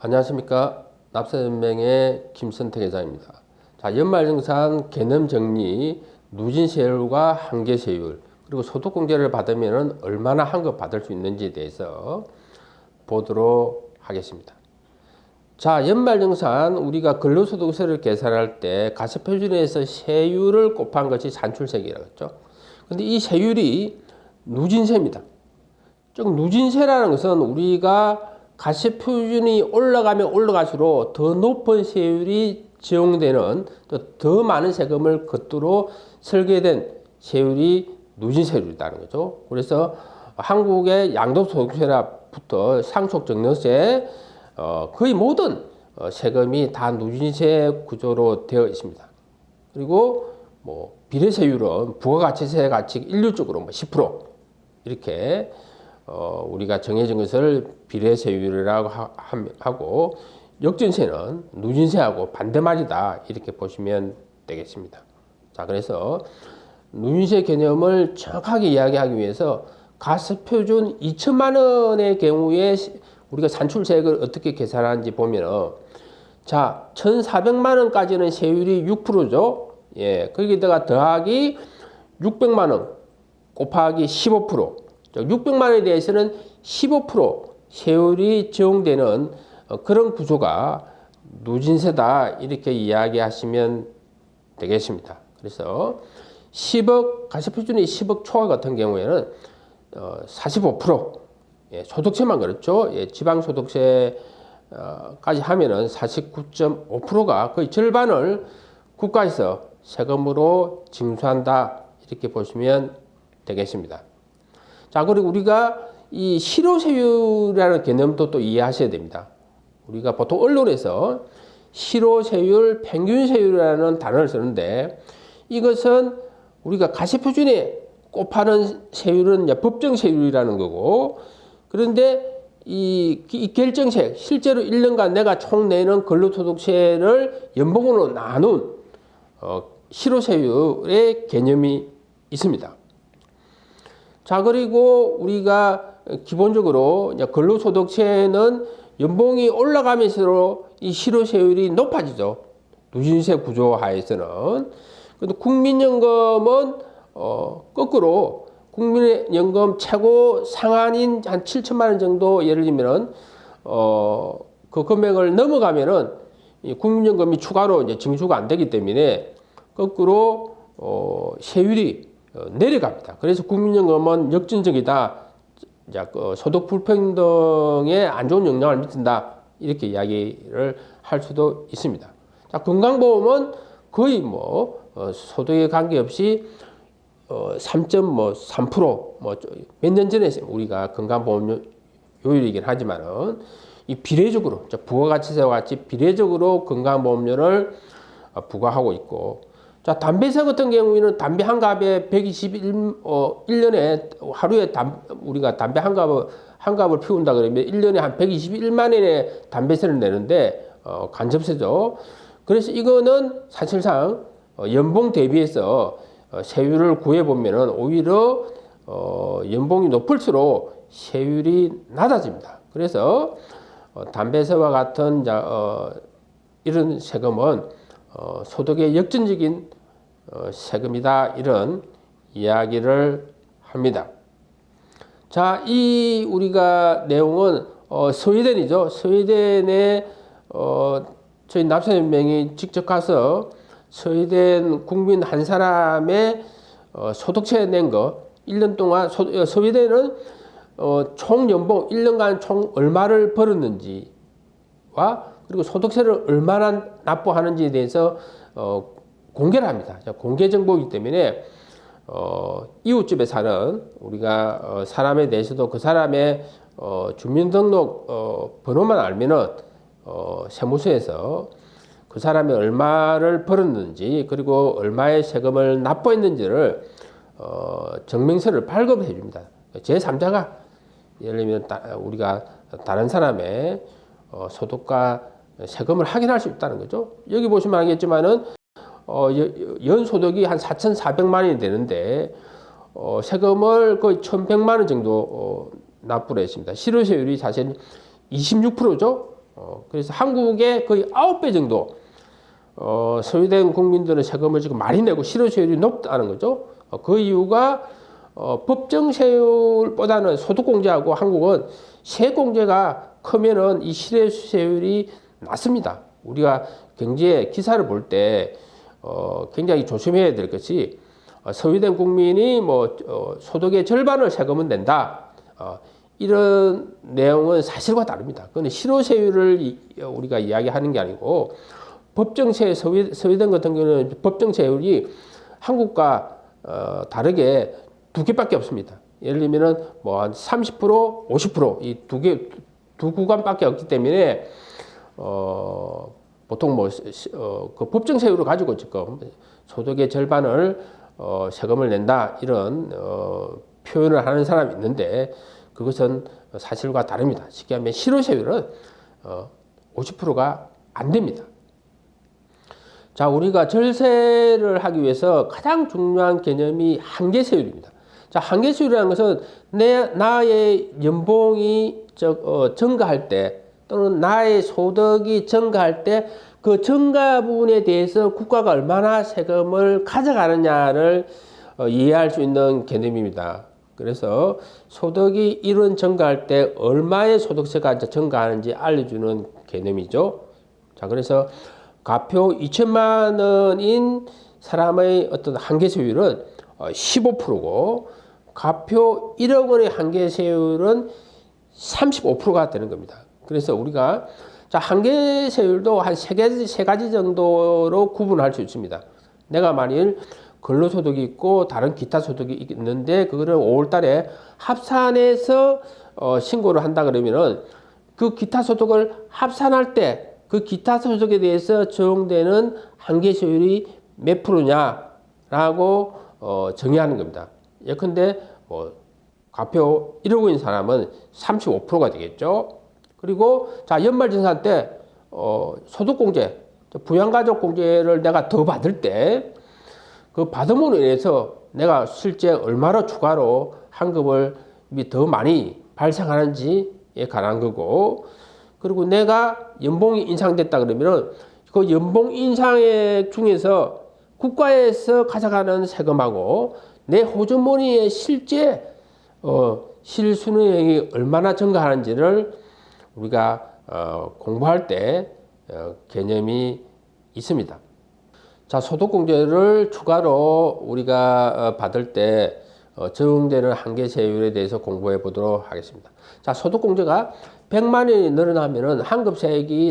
안녕하십니까. 납세연맹의 김선택 회장입니다. 자, 연말정산 개념 정리, 누진세율과 한계세율, 그리고 소득공제를 받으면 얼마나 환급 받을 수 있는지에 대해서 보도록 하겠습니다. 자, 연말정산 우리가 근로소득세를 계산할 때 가세표준에서 세율을 곱한 것이 산출세율이라고 했죠. 근데 이 세율이 누진세입니다. 즉 누진세라는 것은 우리가 가세표준이 올라가면 올라갈수록 더 높은 세율이 적용되는 더 많은 세금을 걷도록 설계된 세율이 누진세율이라는 거죠. 그래서 한국의 양도소득세부터 상속증여세 거의 모든 세금이 다 누진세 구조로 되어 있습니다. 그리고 뭐 비례세율은 부가가치세 같이 일률적으로 10% 이렇게 우리가 정해진 것을 비례세율이라고 하고 역전세는 누진세하고 반대말이다 이렇게 보시면 되겠습니다. 자, 그래서 누진세 개념을 정확하게 이야기하기 위해서 가세표준 2천만 원의 경우에 우리가 산출세액을 어떻게 계산하는지 보면 자, 1,400만 원까지는 세율이 6%죠. 예, 거기다가 더하기 600만 원 곱하기 15%. 600만 원에 대해서는 15% 세율이 적용되는 그런 구조가 누진세다 이렇게 이야기하시면 되겠습니다. 그래서 10억 가세표준이 10억 초과 같은 경우에는 45% 예, 소득세만 그렇죠. 예, 지방소득세까지 하면은 49.5%가 거의 절반을 국가에서 세금으로 징수한다 이렇게 보시면 되겠습니다. 자, 그리고 우리가 이 실효세율이라는 개념도 또 이해하셔야 됩니다. 우리가 보통 언론에서 실효세율, 평균세율이라는 단어를 쓰는데 이것은 우리가 가세표준에 곱하는 세율은 법정세율이라는 거고 그런데 이 결정세, 실제로 1년간 내가 총 내는 근로소득세를 연봉으로 나눈 실효세율의 개념이 있습니다. 자, 그리고 우리가 기본적으로 근로소득세는 연봉이 올라가면서 이 실효세율이 높아지죠. 누진세 구조 하에서는. 근데 국민연금은 거꾸로 국민연금 최고 상한인 한 7천만 원 정도 예를 들면 그 금액을 넘어가면은 이 국민연금이 추가로 이제 징수가 안 되기 때문에 거꾸로 세율이 내려갑니다. 그래서 국민연금은 역전적이다. 소득 불평등에 안 좋은 영향을 미친다. 이렇게 이야기를 할 수도 있습니다. 자, 건강보험은 거의 소득에 관계없이 3.3% 몇 년 전에 우리가 건강보험 요율이긴 하지만은 이 비례적으로 부가가치세와 같이 비례적으로 건강보험료를 부과하고 있고 자, 담배세 같은 경우에는 담배 한 갑에 1년에 하루에 우리가 담배 한 갑을 피운다 그러면 1년에 한 121만 원의 담배세를 내는데 간접세죠. 그래서 이거는 사실상 연봉 대비해서 세율을 구해보면은 오히려 연봉이 높을수록 세율이 낮아집니다. 그래서 담배세와 같은 이런 세금은 소득의 역전적인 세금이다 이런 이야기를 합니다. 자, 이 우리가 내용은 스웨덴이죠. 스웨덴에 저희 납세연맹이 직접 가서 스웨덴 국민 한 사람의 소득세 낸 거 1년 동안 스웨덴은 총 연봉 1년간 총 얼마를 벌었는지와 그리고 소득세를 얼마나 납부하는지에 대해서 공개를 합니다. 공개 정보이기 때문에 이웃집에 사는 우리가 사람에 대해서도 그 사람의 주민등록 번호만 알면은 세무서에서 그 사람이 얼마를 벌었는지 그리고 얼마의 세금을 납부했는지를 증명서를 발급해 줍니다. 제3자가 예를 들면 우리가 다른 사람의 소득과 세금을 확인할 수 있다는 거죠. 여기 보시면 알겠지만은 연소득이 한 4,400만 원이 되는데 세금을 거의 1,100만 원 정도 납부를 했습니다. 실효세율이 사실 26%죠. 그래서 한국의 거의 9배 정도 소유된 국민들은 세금을 지금 많이 내고 실효세율이 높다는 거죠. 그 이유가 법정세율보다는 소득공제하고 한국은 세공제가 크면은 이 실효세율이 낮습니다. 우리가 경제 기사를 볼 때 굉장히 조심해야 될 것이 소유된 국민이 소득의 절반을 세금은 낸다. 이런 내용은 사실과 다릅니다. 그건 실효세율을 우리가 이야기하는 게 아니고 법정세 소유된 같은 경우는 법정세율이 한국과 다르게 두 개밖에 없습니다. 예를 들면은 한 30%, 50% 이 두 구간밖에 없기 때문에 보통 그 법정세율을 가지고 지금 소득의 절반을 세금을 낸다 이런 표현을 하는 사람이 있는데 그것은 사실과 다릅니다. 쉽게 하면 실효세율은 50%가 안 됩니다. 자, 우리가 절세를 하기 위해서 가장 중요한 개념이 한계세율입니다. 자, 한계세율이라는 것은 나의 연봉이 증가할 때 또는 나의 소득이 증가할 때 그 증가 부분에 대해서 국가가 얼마나 세금을 가져가느냐를 이해할 수 있는 개념입니다. 그래서 소득이 1원 증가할 때 얼마의 소득세가 증가하는지 알려주는 개념이죠. 자, 그래서 가표 2천만 원인 사람의 어떤 한계세율은 15%고 가표 1억 원의 한계세율은 35%가 되는 겁니다. 그래서 우리가 한계세율도 한 세 가지 정도로 구분할 수 있습니다. 내가 만일 근로소득이 있고 다른 기타 소득이 있는데 그거를 5월 달에 합산해서 신고를 한다 그러면은 그 기타 소득을 합산할 때 그 기타 소득에 대해서 적용되는 한계세율이 몇 프로냐라고 정의하는 겁니다. 예컨대 가표 1억 원인 사람은 35%가 되겠죠. 그리고 연말정산 때 소득공제, 부양가족공제를 내가 더 받을 때 그 받음으로 인해서 내가 실제 얼마나 추가로 환급을 더 많이 발생하는지에 관한 거고, 그리고 내가 연봉이 인상됐다 그러면 그 연봉 인상액 중에서 국가에서 가져가는 세금하고 내 호주머니의 실제 실수령이 얼마나 증가하는지를 우리가 공부할 때 개념이 있습니다. 자, 소득공제를 추가로 우리가 받을 때 적용되는 한계세율에 대해서 공부해 보도록 하겠습니다. 자, 소득공제가 100만 원이 늘어나면은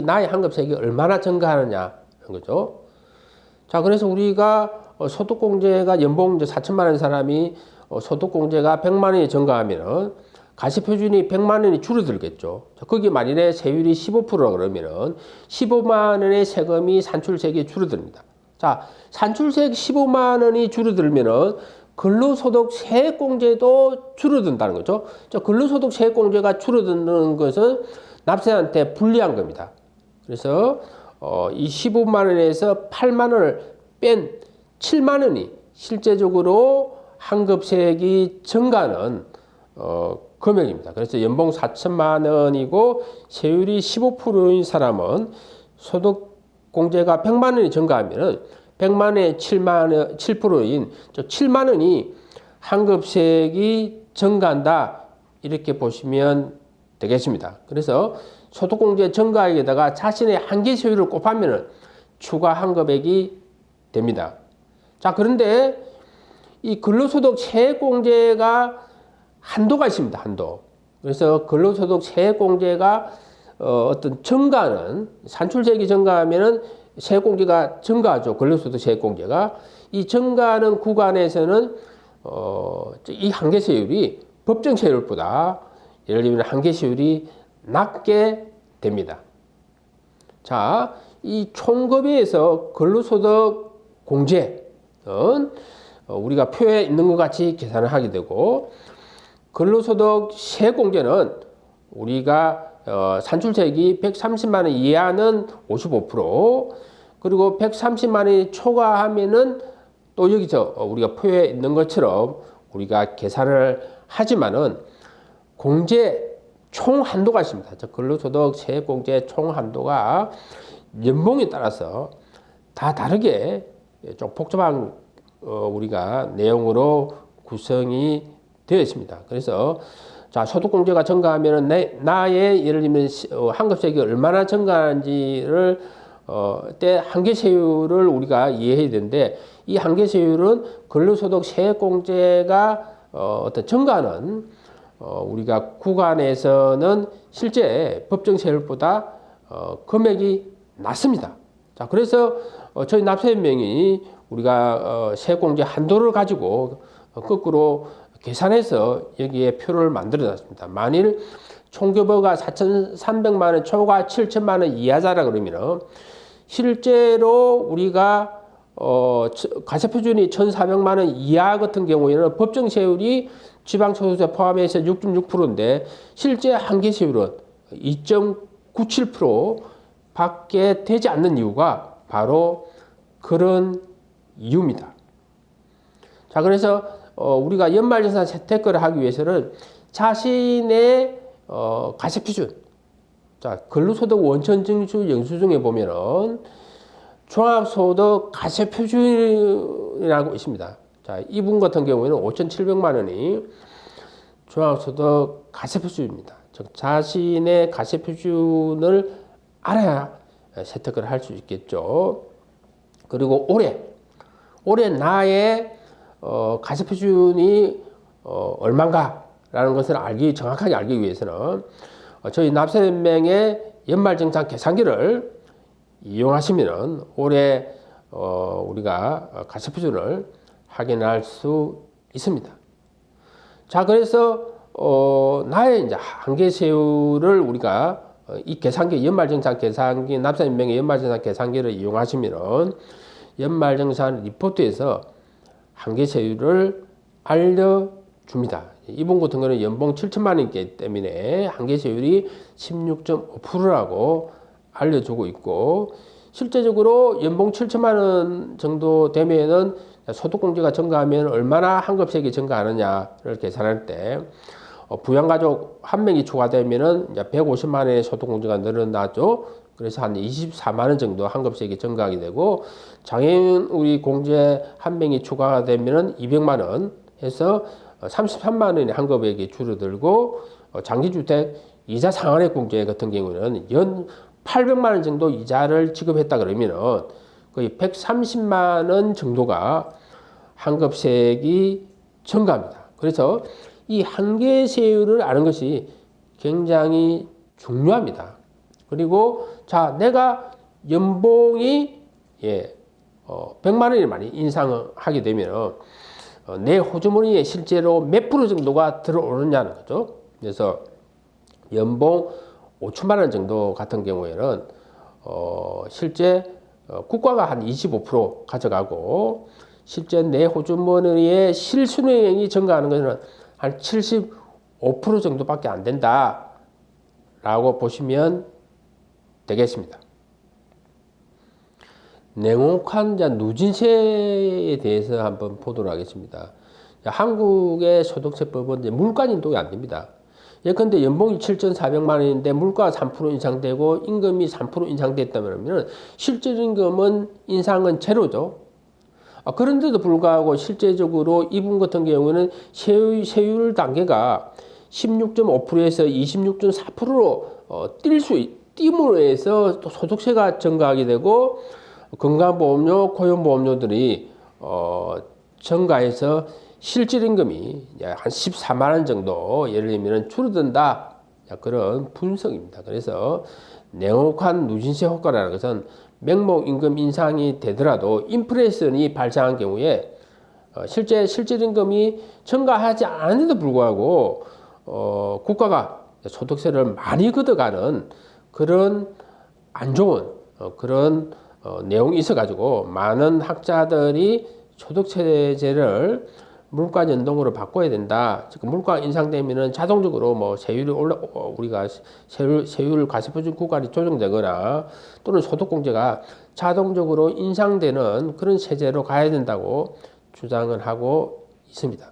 나의 한급세액이 얼마나 증가하느냐 이런 거죠. 자, 그래서 우리가 소득공제가 연봉 4천만 원 사람이 소득공제가 100만 원이 증가하면은 가시표준이 100만 원이 줄어들겠죠. 거기 만일에 세율이 15%라 그러면은 15만 원의 세금이 산출세액이 줄어듭니다. 자, 산출세액 15만 원이 줄어들면은 근로소득 세액공제도 줄어든다는 거죠. 근로소득 세액공제가 줄어드는 것은 납세자한테 불리한 겁니다. 그래서 이 15만 원에서 8만 원을 뺀 7만 원이 실제적으로 환급세액이 증가하는 금액입니다. 그래서 연봉 4천만 원이고 세율이 15%인 사람은 소득공제가 100만 원이 증가하면 100만 원에 7%인 7만 원이 환급세액이 증가한다 이렇게 보시면 되겠습니다. 그래서 소득공제 증가액에다가 자신의 한계세율을 곱하면 추가 환급액이 됩니다. 자, 그런데 이 근로소득 세액공제가 한도가 있습니다. 한도. 그래서 근로소득 세액공제가 어떤 증가는 산출세액이 증가하면은 세액공제가 증가하죠. 근로소득 세액공제가 이 증가하는 구간에서는 이 한계세율이 법정세율보다 예를 들면 한계세율이 낮게 됩니다. 자, 이 총급여에서 근로소득 공제는 우리가 표에 있는 것 같이 계산을 하게 되고 근로소득 세액공제는 우리가 산출세액이 130만 원 이하는 55%, 그리고 130만 원이 초과하면은 또 여기서 우리가 표에 있는 것처럼 우리가 계산을 하지만은 공제 총 한도가 있습니다. 즉 근로소득 세액공제 총 한도가 연봉에 따라서 다 다르게 좀 복잡한 우리가 내용으로 구성이 되어 있습니다. 그래서 자, 소득공제가 증가하면 나의 예를 들면 환급세액이 얼마나 증가하는지를 때 한계세율을 우리가 이해해야 되는데, 이 한계세율은 근로소득 세액공제가 어떤 증가하는 우리가 구간에서는 실제 법정세율보다 금액이 낮습니다. 자, 그래서 저희 납세인명이 우리가 세액공제 한도를 가지고 거꾸로 계산해서 여기에 표를 만들어 놨습니다. 만일 총규모가 4,300만 원 초과 7천만 원 이하자라 그러면 실제로 우리가 가세표준이 1,400만 원 이하 같은 경우에는 법정세율이 지방소득세 포함해서 6.6%인데 실제 한계세율은 2.97% 밖에 되지 않는 이유가 바로 그런 이유입니다. 자, 그래서 우리가 연말정산 세태거를 하기 위해서는 자신의 가세표준, 자, 근로소득 원천징수 영수증에 보면은 종합소득 가세표준이라고 있습니다. 자, 이분 같은 경우에는 5,700만 원이 종합소득 가세표준입니다. 즉 자신의 가세표준을 알아야 세탁을 할 수 있겠죠. 그리고 올해 나의 가세표준이 얼마인가라는 것을 정확하게 알기 위해서는 저희 납세연맹의 연말정산 계산기를 이용하시면 올해 우리가 가세표준을 확인할 수 있습니다. 자, 그래서 나의 이제 한계세율을 우리가 이 계산기, 연말정산 계산기, 납세연맹의 연말정산 계산기를 이용하시면 연말정산 리포트에서 한계세율을 알려줍니다. 이분 같은 경우는 연봉 7천만 원이기 때문에 한계세율이 16.5%라고 알려주고 있고, 실제적으로 연봉 7천만 원 정도 되면은 소득공제가 증가하면 얼마나 환급세액이 증가하느냐를 계산할 때 부양가족 한 명이 추가되면은 이제 150만 원의 소득공제가 늘어나죠. 그래서 한 24만 원 정도 환급세액이 증가하게 되고, 장애인 우리 공제 한 명이 추가가 되면은 200만 원 해서 33만 원의 환급액이 줄어들고, 장기주택 이자 상환액 공제 같은 경우는 연 800만 원 정도 이자를 지급했다 그러면은 거의 130만 원 정도가 환급세액이 증가합니다. 그래서 이 한계세율을 아는 것이 굉장히 중요합니다. 그리고 자, 내가 연봉이 100만 원이 많이 인상을 하게 되면 내 호주머니에 실제로 몇 프로 정도가 들어오느냐는 거죠. 그래서 연봉 5천만 원 정도 같은 경우에는 실제 국가가 한 25% 가져가고, 실제 내 호주머니의 실수령이 증가하는 것은 한 75% 정도밖에 안 된다라고 보시면 되겠습니다. 냉혹한 누진세에 대해서 한번 보도록 하겠습니다. 한국의 소득세법은 물가진독이 안 됩니다. 예컨대 연봉이 7,400만 원인데 물가가 3% 인상되고 임금이 3% 인상됐다면 실질 임금은 인상은 제로죠. 그런데도 불구하고 실제적으로 이분 같은 경우는 세율 단계가 16.5%에서 26.4%로 띄므로 해서 또 소득세가 증가하게 되고, 건강보험료, 고용보험료들이 증가해서 실질임금이 한 14만 원 정도 예를 들면 줄어든다, 그런 분석입니다. 그래서 냉혹한 누진세 효과라는 것은 명목임금 인상이 되더라도 인플레이션이 발생한 경우에 실제 실질임금이 증가하지 않은데도 불구하고 국가가 소득세를 많이 걷어가는 그런 안 좋은 그런 내용이 있어가지고 많은 학자들이 소득세제를 물가 연동으로 바꿔야 된다. 즉 물가 인상되면은 자동적으로 뭐 세율이 우리가 세율 가세표준 구간이 조정되거나 또는 소득공제가 자동적으로 인상되는 그런 세제로 가야 된다고 주장을 하고 있습니다.